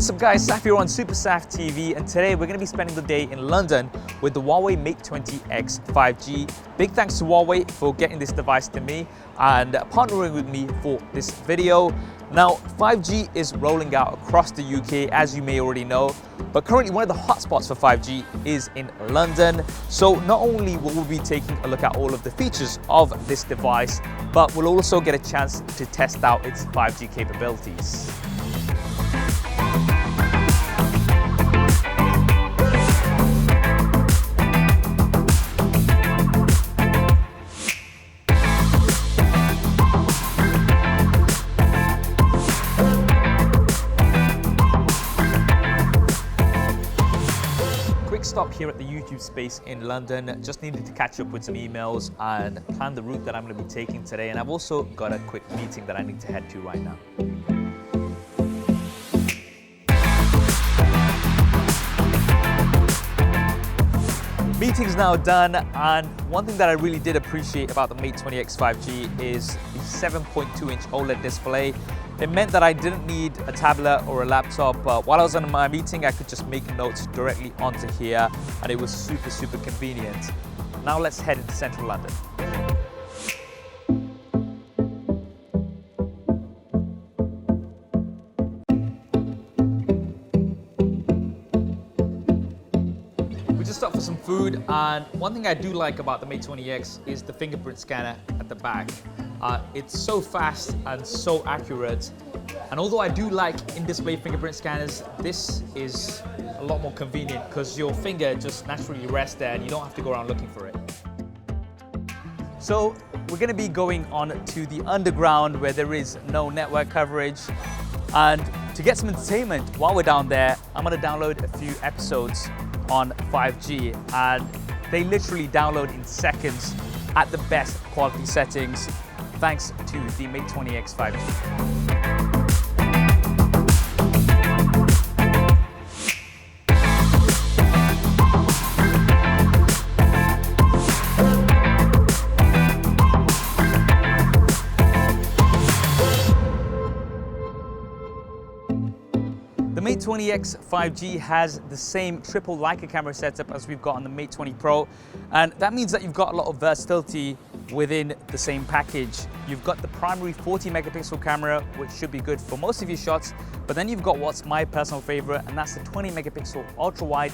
What's up guys, Saf here on SuperSaf TV, and today we're going to be spending the day in London with the Huawei Mate 20X 5G. Big thanks to Huawei for getting this device to me and partnering with me for this video. Now 5G is rolling out across the UK, as you may already know, but currently one of the hotspots for 5G is in London. So not only will we be taking a look at all of the features of this device, but we'll also get a chance to test out its 5G capabilities. Stop here at the YouTube space in London. Just needed to catch up with some emails and plan the route that I'm going to be taking today, and I've also got a quick meeting that I need to head to right now. Meeting's now done, and one thing that I really did appreciate about the Mate 20X 5G is the 7.2-inch OLED display. It meant that I didn't need a tablet or a laptop. While I was on my meeting, I could just make notes directly onto here, and it was super convenient. Now let's head into central London. We just stopped for some food, and one thing I do like about the Mate 20X is the fingerprint scanner at the back. It's so fast and so accurate, and although I do like in-display fingerprint scanners, this is a lot more convenient because your finger just naturally rests there and you don't have to go around looking for it. So we're going to be going on to the underground where there is no network coverage, and to get some entertainment while we're down there, I'm going to download a few episodes on 5G, and they literally download in seconds at the best quality settings, thanks to the Mate 20X 5G. The Mate 20X 5G has the same triple Leica camera setup as we've got on the Mate 20 Pro, and that means that you've got a lot of versatility within the same package. You've got the primary 40 megapixel camera, which should be good for most of your shots, but then you've got what's my personal favorite, and that's the 20 megapixel ultra wide.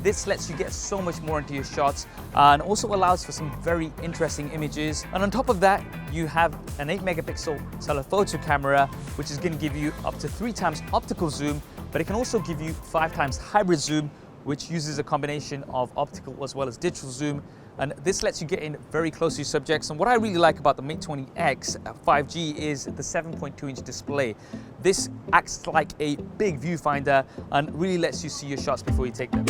This lets you get so much more into your shots and also allows for some very interesting images. And on top of that, you have an 8 megapixel telephoto camera, which is going to give you up to 3 times optical zoom, but it can also give you 5 times hybrid zoom, which uses a combination of optical as well as digital zoom. And this lets you get in very close to your subjects. And what I really like about the Mate 20X 5G is the 7.2-inch display. This acts like a big viewfinder and really lets you see your shots before you take them.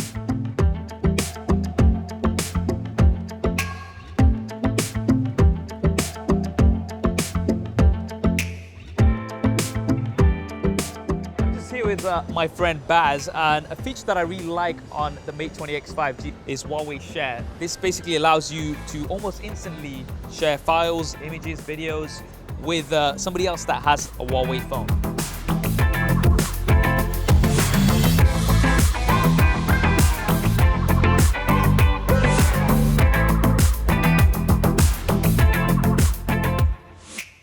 With my friend Baz, and a feature that I really like on the Mate 20X 5G is Huawei Share. This basically allows you to almost instantly share files, images, videos with somebody else that has a Huawei phone.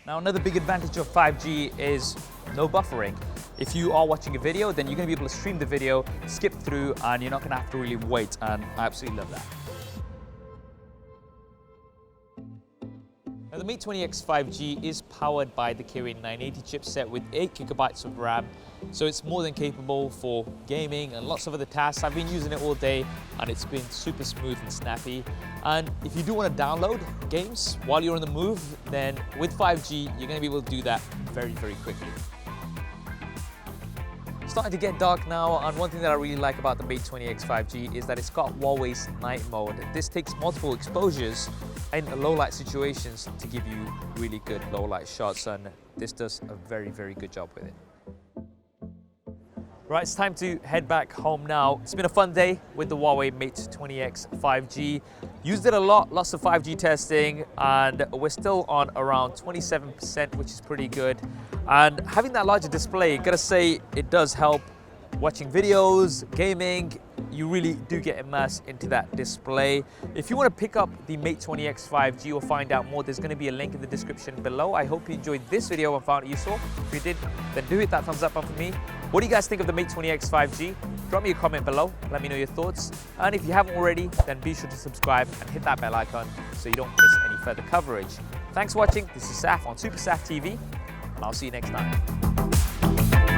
Now another big advantage of 5G is no buffering. If you are watching a video, then you're going to be able to stream the video, skip through, and you're not going to have to really wait, and I absolutely love that. Now the Mate 20X 5G is powered by the Kirin 980 chipset with 8 GB of RAM, so it's more than capable for gaming and lots of other tasks. I've been using it all day and it's been super smooth and snappy. And if you do want to download games while you're on the move, then with 5G, you're going to be able to do that very quickly. It's starting to get dark now, and one thing that I really like about the Mate 20X 5G is that it's got Huawei's night mode. This takes multiple exposures in low light situations to give you really good low light shots, and this does a very good job with it. Right, it's time to head back home now. It's been a fun day with the Huawei Mate 20X 5G. Used it a lot, lots of 5G testing, and we're still on around 27%, which is pretty good. And having that larger display, gotta say, it does help. watching videos, gaming, you really do get immersed into that display. If you want to pick up the Mate 20X 5G or find out more, there's going to be a link in the description below. I hope you enjoyed this video and found it useful. If you did, then do hit that thumbs up button for me. What do you guys think of the Mate 20X 5G? Drop me a comment below, let me know your thoughts. And if you haven't already, then be sure to subscribe and hit that bell icon so you don't miss any further coverage. Thanks for watching. This is Saf on SuperSaf TV, and I'll see you next time.